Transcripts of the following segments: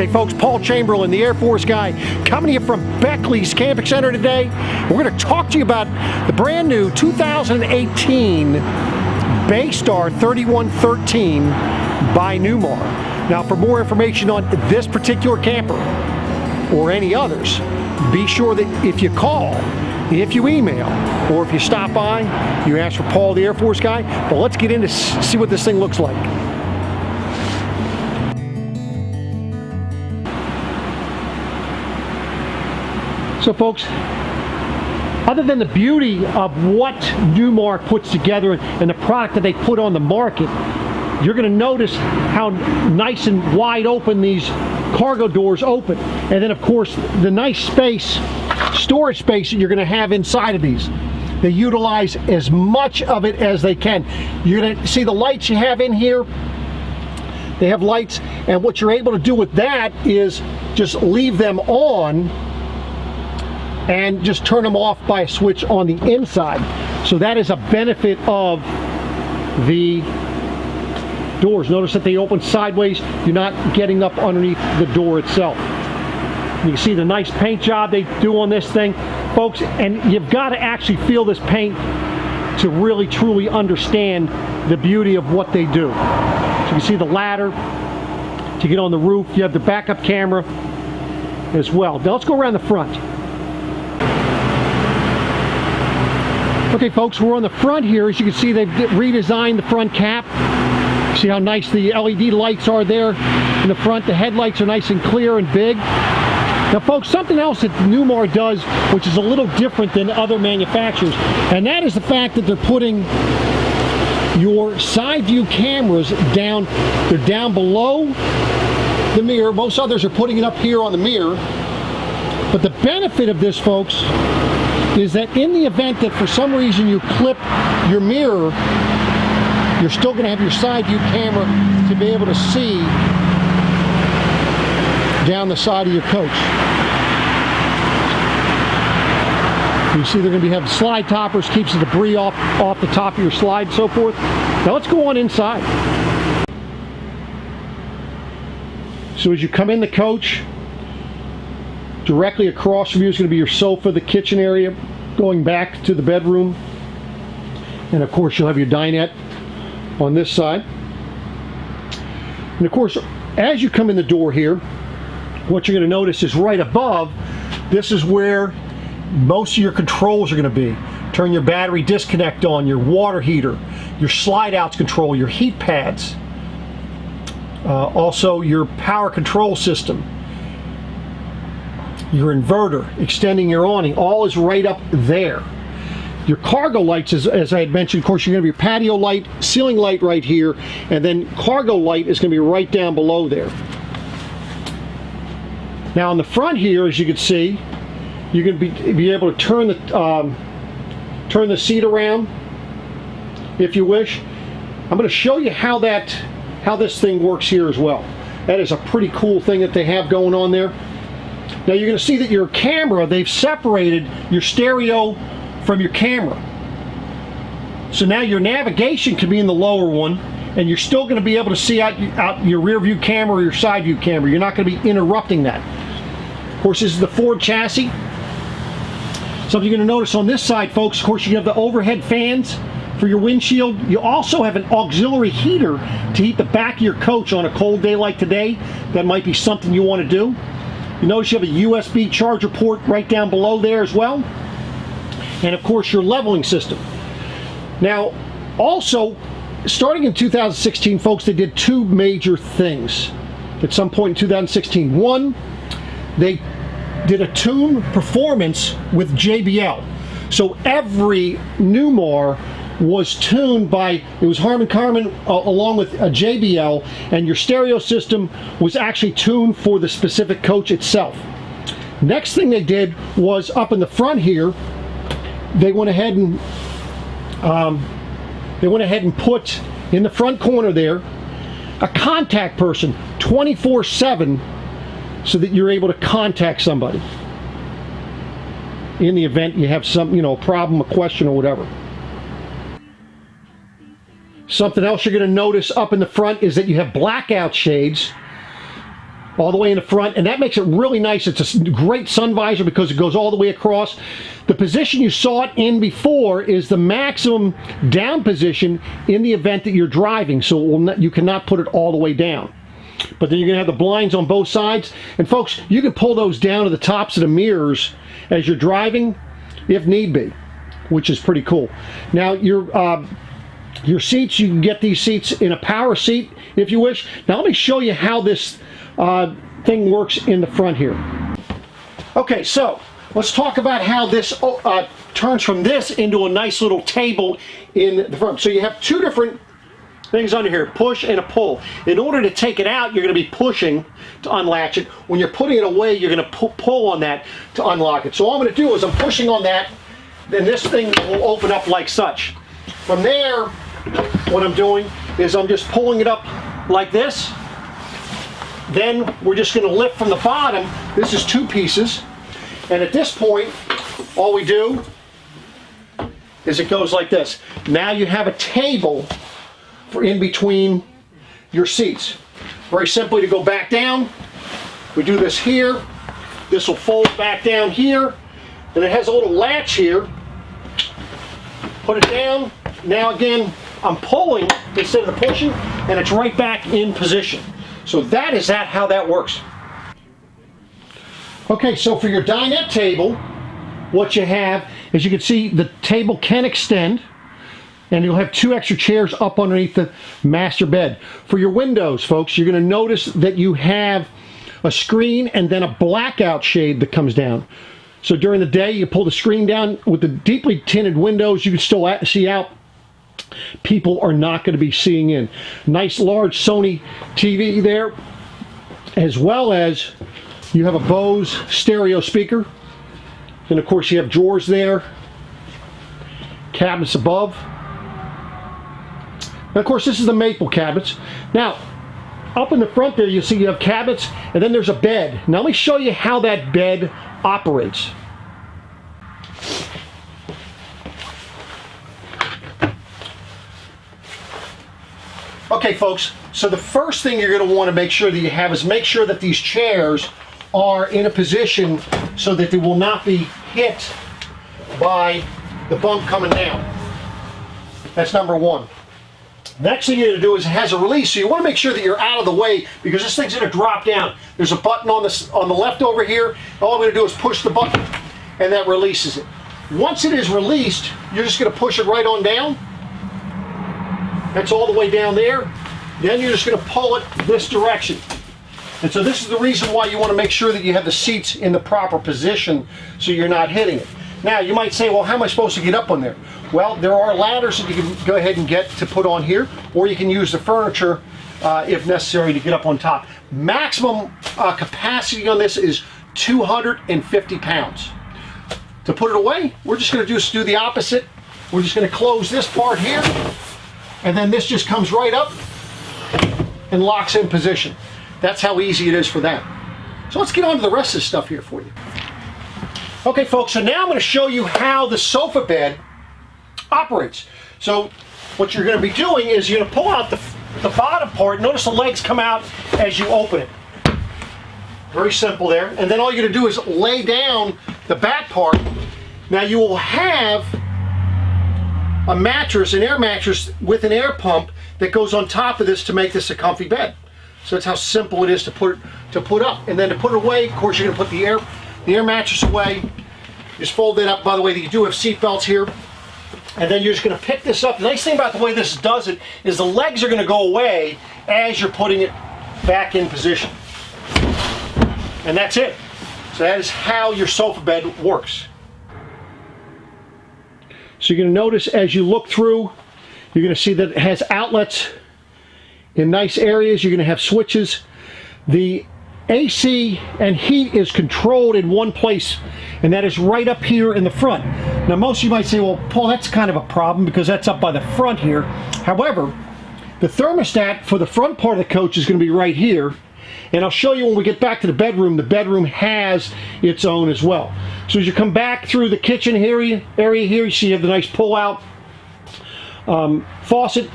Okay folks, Paul Chamberlain, the Air Force guy, coming to you from Beckley's Camping Center today. We're going to talk to you about the brand new 2018 Baystar 3113 by Newmar. Now for more information on this particular camper or any others, be sure that if you call, if you email, or if you stop by, you ask for Paul the Air Force guy. But let's get in to see what this thing looks like. So folks, other than the beauty of what Newmar puts together and the product that they put on the market, you're going to notice how nice and wide open these cargo doors open. And then of course the nice space, storage space that you're going to have inside of these. They utilize as much of it as they can. You're going to see the lights you have in here. They have lights, and what you're able to do with that is just leave them on and just turn them off by a switch on the inside. So that is a benefit of the doors. Notice that they open sideways. You're not getting up underneath the door itself. You can see the nice paint job they do on this thing, folks, and you've got to actually feel this paint to really truly understand the beauty of what they do. So you can see the ladder to get on the roof. You have the backup camera as well. Now let's go around the front. Okay folks, we're on the front here. As you can see, they've redesigned the front cap. See how nice the LED lights are there in the front. The headlights are nice and clear and big. Now folks, something else that Newmar does, which is a little different than other manufacturers, and that is the fact that they're putting your side view cameras down. They're down below the mirror. Most others are putting it up here on the mirror. But the benefit of this, folks, is that in the event that for some reason you clip your mirror, you're still going to have your side view camera to be able to see down the side of your coach. You see they're going to have slide toppers, keeps the debris off the top of your slide and so forth. Now let's go on inside. So as you come in the coach, directly across from you is going to be your sofa, the kitchen area, going back to the bedroom. And of course you'll have your dinette on this side. And of course, as you come in the door here, what you're going to notice is right above, this is where most of your controls are going to be. Turn your battery disconnect on, your water heater, your slide outs control, your heat pads, also your power control system, your inverter, extending your awning, all is right up there. Your cargo lights, as I had mentioned, of course, you're going to have your patio light, ceiling light right here, and then cargo light is going to be right down below there. Now on the front here, as you can see, you're going to be able to turn the seat around if you wish. I'm going to show you how this thing works here as well. That is a pretty cool thing that they have going on there. Now you're going to see that your camera, they've separated your stereo from your camera. So now your navigation can be in the lower one, and you're still going to be able to see out your rear view camera or your side view camera. You're not going to be interrupting that. Of course, this is the Ford chassis. Something you're going to notice on this side, folks, of course, you have the overhead fans for your windshield. You also have an auxiliary heater to heat the back of your coach on a cold day like today. That might be something you want to do. You notice you have a USB charger port right down below there as well. And of course your leveling system. Now also, starting in 2016, folks, they did two major things at some point in 2016. One, they did a tune performance with JBL. So every Newmar was tuned by, it was Harman Kardon along with a JBL, and your stereo system was actually tuned for the specific coach itself. Next thing they did was up in the front here, they went ahead and put in the front corner there a contact person 24/7, so that you're able to contact somebody in the event you have some, a problem, a question, or whatever. Something else you're going to notice up in the front is that you have blackout shades all the way in the front, and that makes it really nice. It's a great sun visor because it goes all the way across. The position you saw it in before is the maximum down position in the event that you're driving, so it will not, you cannot put it all the way down. But then you're going to have the blinds on both sides, and folks, you can pull those down to the tops of the mirrors as you're driving if need be, which is pretty cool. Now your seats, you can get these seats in a power seat if you wish. Now let me show you how this thing works in the front here. Okay, so let's talk about how this turns from this into a nice little table in the front. So you have two different things under here, push and a pull. In order to take it out, you're going to be pushing to unlatch it. When you're putting it away, you're going to pull on that to unlock it. So all I'm going to do is I'm pushing on that, then this thing will open up like such. From there, what I'm doing is I'm just pulling it up like this. Then we're just going to lift from the bottom. This is two pieces. And at this point, all we do is it goes like this. Now you have a table for in between your seats. Very simply, to go back down, we do this here. This will fold back down here. And it has a little latch here. Put it down. Now again, I'm pulling instead of the pushing, and it's right back in position. So that is how that works. Okay, so for your dinette table, what you have is, you can see the table can extend, and you'll have two extra chairs up underneath the master bed. For your windows, folks, you're going to notice that you have a screen and then a blackout shade that comes down. So during the day, you pull the screen down. With the deeply tinted windows, you can still see out. People are not going to be seeing in. Nice large Sony TV there, as well as you have a Bose stereo speaker. And of course you have drawers there, cabinets above. And of course this is the maple cabinets. Now up in the front there you see you have cabinets, and then there's a bed. Now let me show you how that bed operates. Okay folks, so the first thing you're going to want to make sure that you have is make sure that these chairs are in a position so that they will not be hit by the bunk coming down. That's number one. Next thing you're going to do is it has a release, so you want to make sure that you're out of the way, because this thing's going to drop down. There's a button on the left over here. All I'm going to do is push the button, and that releases it. Once it is released, you're just going to push it right on down. That's all the way down there. Then you're just going to pull it this direction. And so this is the reason why you want to make sure that you have the seats in the proper position so you're not hitting it. Now you might say, well, how am I supposed to get up on there? Well, there are ladders that you can go ahead and get to put on here, or you can use the furniture if necessary to get up on top. Maximum capacity on this is 250 pounds. To put it away, we're just going to do the opposite. We're just going to close this part here, and then this just comes right up and locks in position. That's how easy it is for that. So let's get on to the rest of the stuff here for you. Okay folks, so now I'm going to show you how the sofa bed operates. So what you're going to be doing is you're going to pull out the bottom part. Notice the legs come out as you open it. Very simple there. And then all you're going to do is lay down the back part. Now you will have a mattress, an air mattress with an air pump that goes on top of this to make this a comfy bed. So that's how simple it is to put up. And then to put it away, of course, you're going to put the air mattress away. Just fold it up. By the way, you do have seat belts here. And then you're just going to pick this up. The nice thing about the way this does it is the legs are going to go away as you're putting it back in position. And that's it. So that is how your sofa bed works. So you're going to notice as you look through, you're going to see that it has outlets in nice areas. You're going to have switches. The AC and heat is controlled in one place, and that is right up here in the front. Now most of you might say, well, Paul, that's kind of a problem because that's up by the front here. However, the thermostat for the front part of the coach is going to be right here, and I'll show you when we get back to the bedroom has its own as well. So as you come back through the kitchen area here, you see you have the nice pull-out faucet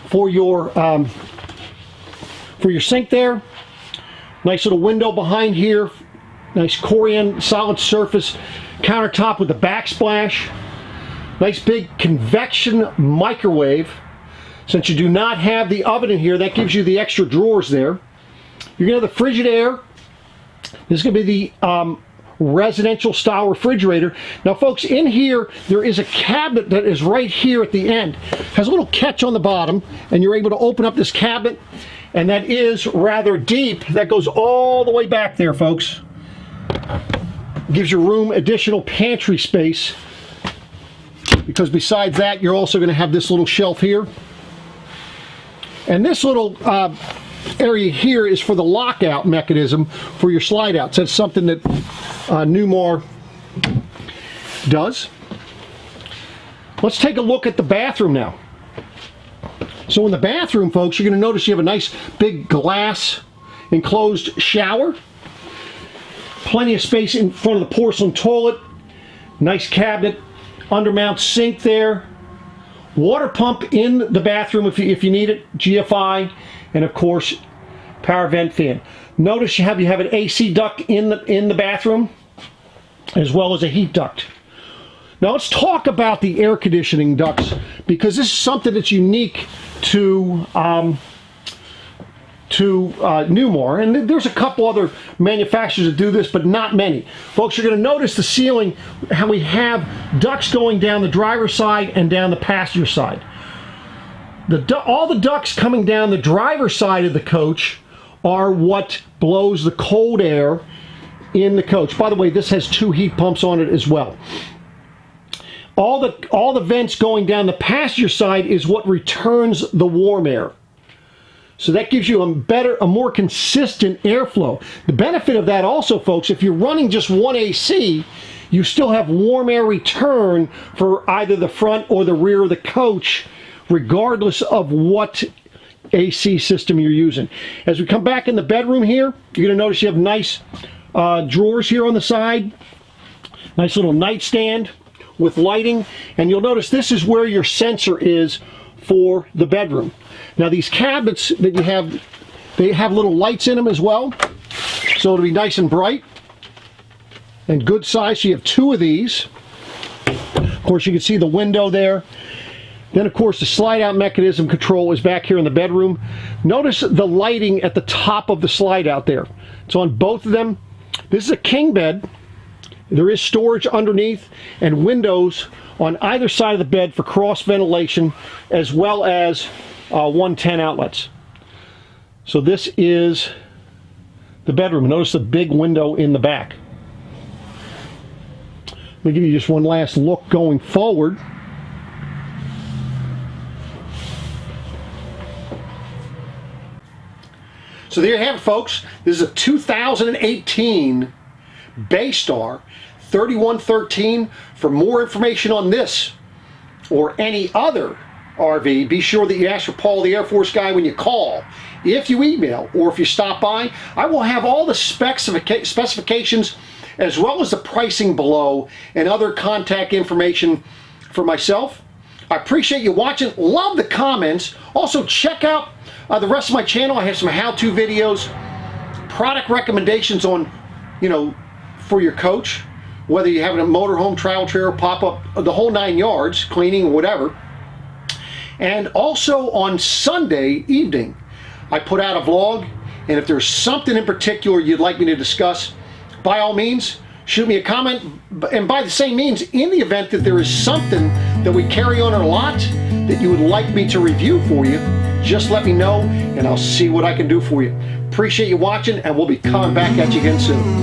for your sink there. Nice little window behind here. Nice Corian solid surface countertop with the backsplash. Nice big convection microwave. Since you do not have the oven in here, that gives you the extra drawers there. You're going to have the Frigidaire. This is going to be the residential style refrigerator. Now folks, in here there is a cabinet that is right here at the end. Has a little catch on the bottom, and you're able to open up this cabinet, and that is rather deep. That goes all the way back there, folks. Gives your room additional pantry space, because besides that you're also going to have this little shelf here, and this little area here is for the lockout mechanism for your slide outs. That's something that Newmar does. Let's take a look at the bathroom now. So in the bathroom, folks, you're going to notice you have a nice big glass enclosed shower. Plenty of space in front of the porcelain toilet. Nice cabinet, undermount sink there. Water pump in the bathroom if you need it, GFI, and of course power vent fan. Notice you have an AC duct in the bathroom, as well as a heat duct. Now let's talk about the air conditioning ducts, because this is something that's unique to Newmar, and there's a couple other manufacturers that do this, but not many. Folks, you're going to notice the ceiling, how we have ducts going down the driver's side and down the passenger side. All the ducts coming down the driver's side of the coach are what blows the cold air in the coach. By the way, this has 2 heat pumps on it as well. All the vents going down the passenger side is what returns the warm air. So that gives you a more consistent airflow. The benefit of that also, folks, if you're running just one AC, you still have warm air return for either the front or the rear of the coach, regardless of what AC system you're using. As we come back in the bedroom here, you're going to notice you have nice drawers here on the side. Nice little nightstand with lighting. And you'll notice this is where your sensor is for the bedroom. Now these cabinets that you have, they have little lights in them as well, so it'll be nice and bright and good size. So you have 2 of these. Of course, you can see the window there. Then of course the slide out mechanism control is back here in the bedroom. Notice the lighting at the top of the slide out there. It's on both of them. This is a king bed. There is storage underneath and windows on either side of the bed for cross ventilation, as well as 110 outlets. So this is the bedroom. Notice the big window in the back. Let me give you just one last look going forward. So there you have it, folks. This is a 2018 Baystar 3113. For more information on this or any other RV, be sure that you ask for Paul the Air Force Guy when you call. If you email or if you stop by, I will have all the specifications as well as the pricing below and other contact information for myself. I appreciate you watching. Love the comments. Also check out the rest of my channel. I have some how-to videos, product recommendations on, for your coach, whether you have a motorhome, travel trailer, pop-up, the whole 9 yards, cleaning, whatever. And also on Sunday evening, I put out a vlog, and if there's something in particular you'd like me to discuss, by all means, shoot me a comment. And by the same means, in the event that there is something that we carry on our lot that you would like me to review for you, just let me know, and I'll see what I can do for you. Appreciate you watching, and we'll be coming back at you again soon.